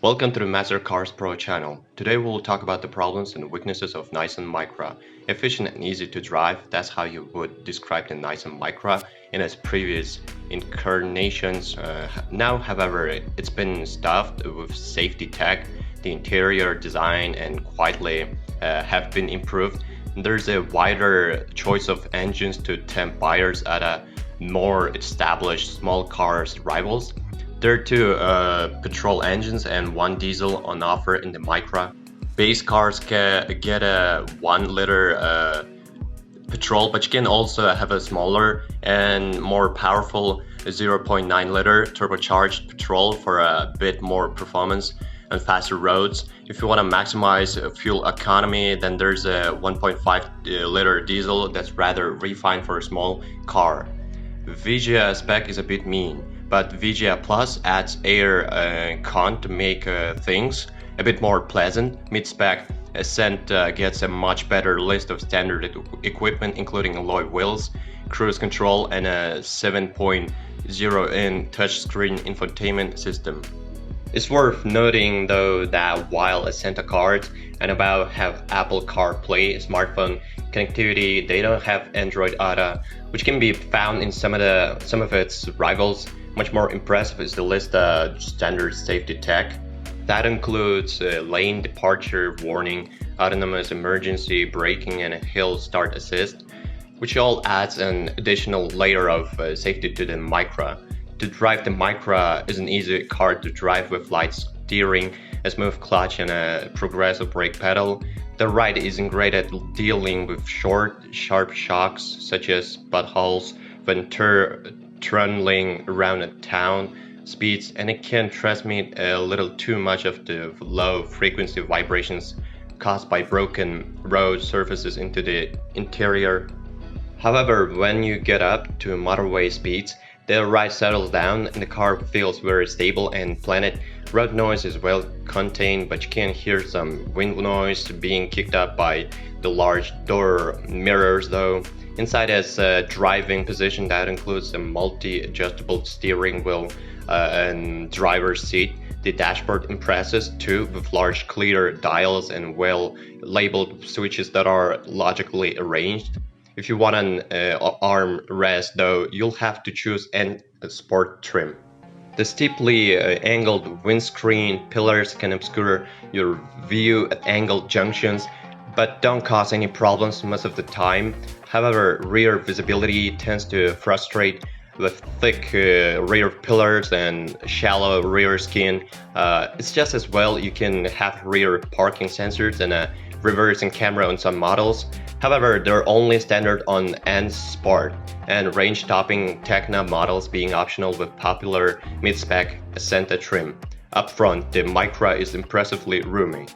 Welcome to the Master Cars Pro channel. Today we'll talk about the problems and weaknesses of Nissan Micra. Efficient and easy to drive, that's how you would describe the Nissan Micra in its previous incarnations. Now, however, it's been stuffed with safety tech. The interior design and quietly have been improved. There's a wider choice of engines to tempt buyers at a more established small cars rivals. There are two petrol engines and one diesel on offer in the Micra. Base cars can get a 1-liter petrol, but you can also have a smaller and more powerful 0.9-liter turbocharged petrol for a bit more performance and faster roads. If you want to maximize fuel economy, then there's a 1.5-liter diesel that's rather refined for a small car. VGA spec is a bit mean, but VGA Plus adds air con to make things a bit more pleasant. Mid-spec Ascent gets a much better list of standard equipment, including alloy wheels, cruise control, and a 7.0-inch touchscreen infotainment system. It's worth noting though that while Ascent cards and About have Apple CarPlay smartphone connectivity, they don't have Android Auto, which can be found in some of its rivals. Much more impressive is the list of standard safety tech. That includes lane departure warning, autonomous emergency braking, and hill start assist, which all adds an additional layer of safety to the Micra. To drive the Micra is an easy car to drive with light steering, a smooth clutch, and a progressive brake pedal. The ride isn't great at dealing with short, sharp shocks such as buttholes when trundling around a town speeds, and it can transmit a little too much of the low frequency vibrations caused by broken road surfaces into the interior. However, when you get up to motorway speeds, the ride settles down and the car feels very stable and planned. Road noise is well contained, but you can hear some wind noise being kicked up by the large door mirrors though. Inside has a driving position that includes a multi-adjustable steering wheel and driver's seat. The dashboard impresses too, with large clear dials and well-labeled switches that are logically arranged. If you want an armrest though, you'll have to choose a sport trim. The steeply angled windscreen pillars can obscure your view at angled junctions, but don't cause any problems most of the time. However, rear visibility tends to frustrate with thick rear pillars and shallow rear skin. It's just as well you can have rear parking sensors and a reversing camera on some models. However, they're only standard on N Sport and range-topping Tecna models being optional with popular mid-spec Ascenta trim. Up front, the Micra is impressively roomy.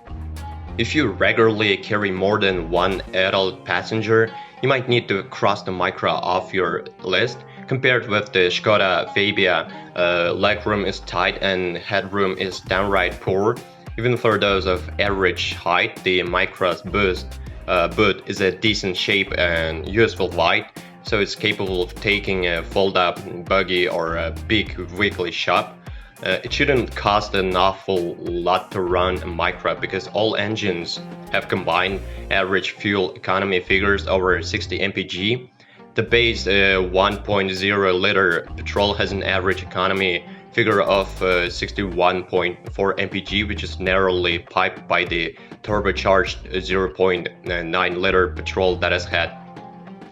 If you regularly carry more than one adult passenger, you might need to cross the Micra off your list. Compared with the Skoda Fabia, legroom is tight and headroom is downright poor. Even for those of average height, the Micra's boot is a decent shape and useful light, so it's capable of taking a fold-up buggy or a big weekly shop. It shouldn't cost an awful lot to run a Micra because all engines have combined average fuel economy figures over 60 mpg. The base 1.0-liter petrol has an average economy figure of 61.4 mpg, which is narrowly piped by the turbocharged 0.9-liter petrol that has had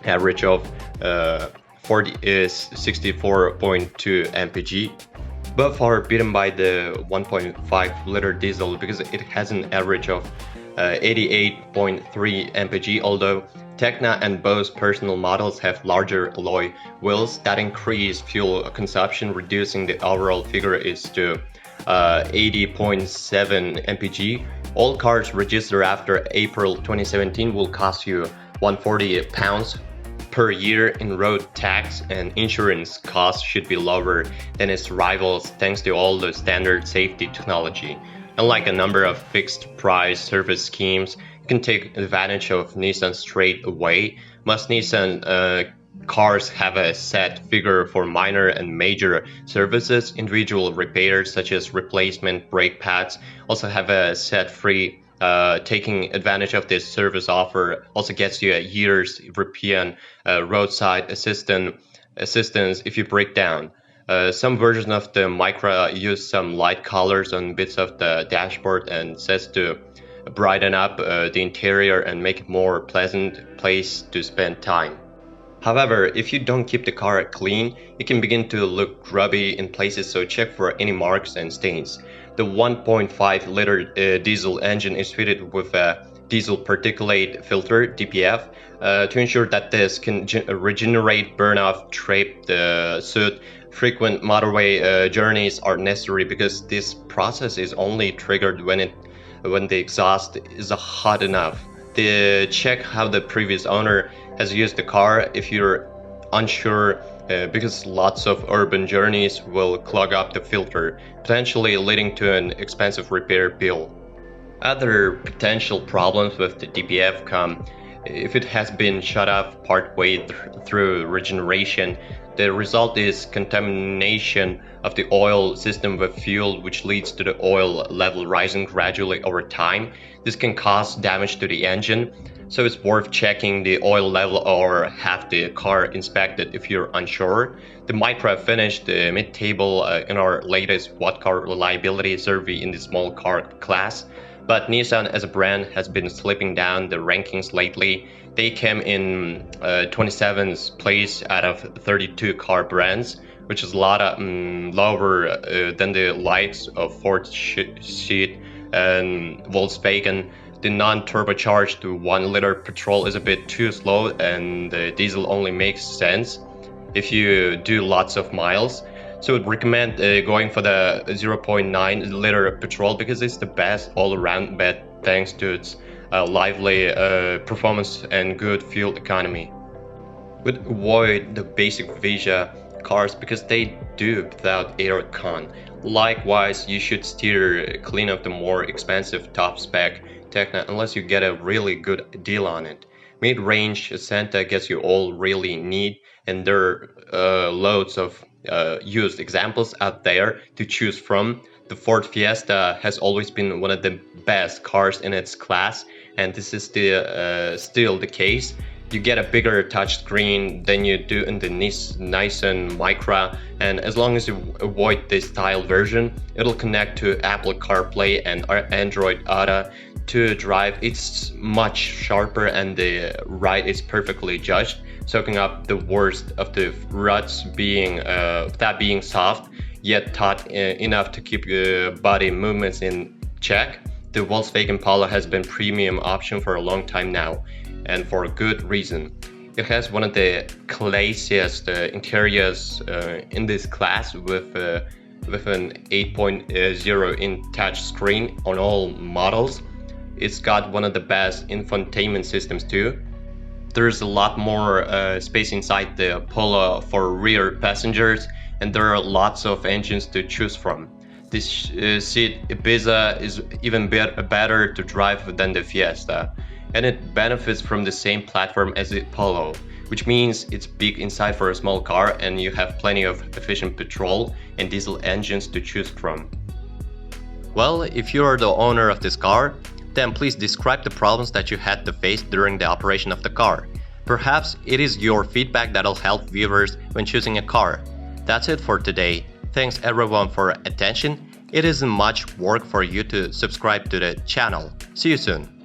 average of 64.2 mpg. Both are beaten by the 1.5-liter diesel because it has an average of 88.3 mpg, although Tecna and Bose personal models have larger alloy wheels that increase fuel consumption, reducing the overall figure is to 80.7 mpg. All cars registered after April 2017 will cost you £140 per year in road tax, and insurance costs should be lower than its rivals thanks to all the standard safety technology. Unlike a number of fixed price service schemes, you can take advantage of Nissan straight away. Most Nissan cars have a set figure for minor and major services. Individual repairs such as replacement brake pads also have a set free. Taking advantage of this service offer also gets you a year's European roadside assistance if you break down. Some versions of the Micra use some light colors on bits of the dashboard and says to brighten up the interior and make it more pleasant place to spend time. However, if you don't keep the car clean, it can begin to look grubby in places, so check for any marks and stains. The 1.5-liter diesel engine is fitted with a diesel particulate filter (DPF) to ensure that this can regenerate burn-off, drape the soot. Frequent motorway journeys are necessary because this process is only triggered when the exhaust is hot enough. Check how the previous owner has used the car if you're unsure, because lots of urban journeys will clog up the filter, potentially leading to an expensive repair bill. Other potential problems with the DPF come if it has been shut off partway through regeneration. The result is contamination of the oil system with fuel, which leads to the oil level rising gradually over time. This can cause damage to the engine, so it's worth checking the oil level or have the car inspected if you're unsure. The Micra finished mid-table in our latest What Car Reliability survey in the small car class, but Nissan as a brand has been slipping down the rankings lately. They came in 27th place out of 32 car brands, which is a lot lower than the likes of Ford Sheet and Volkswagen. The non-turbocharged 1-liter petrol is a bit too slow, and the diesel only makes sense if you do lots of miles. So I'd recommend going for the 0.9-liter petrol because it's the best all-around bet thanks to its lively performance and good fuel economy. Would avoid the basic Visa cars because they do without aircon. Likewise, you should steer clear of the more expensive top-spec Tecna unless you get a really good deal on it. Mid-range Santa gets you all really need, and there are loads of used examples out there to choose from. The Ford Fiesta has always been one of the best cars in its class, and this is still the case. You get a bigger touchscreen than you do in the Nissan Micra, and as long as you avoid the style version, it'll connect to Apple CarPlay and Android Auto to drive. It's much sharper and the ride is perfectly judged, soaking up the worst of the ruts, being soft yet taut enough to keep body movements in check. The Volkswagen Polo has been premium option for a long time now, and for good reason. It has one of the classiest interiors in this class with an 8.0 inch touch screen on all models. It's got one of the best infotainment systems too. There's a lot more space inside the Polo for rear passengers, and there are lots of engines to choose from. This seat Ibiza is even better to drive than the Fiesta, and it benefits from the same platform as the Polo, which means it's big inside for a small car and you have plenty of efficient petrol and diesel engines to choose from. Well, if you are the owner of this car, then please describe the problems that you had to face during the operation of the car. Perhaps it is your feedback that'll help viewers when choosing a car. That's it for today. Thanks everyone for attention. It isn't much work for you to subscribe to the channel. See you soon.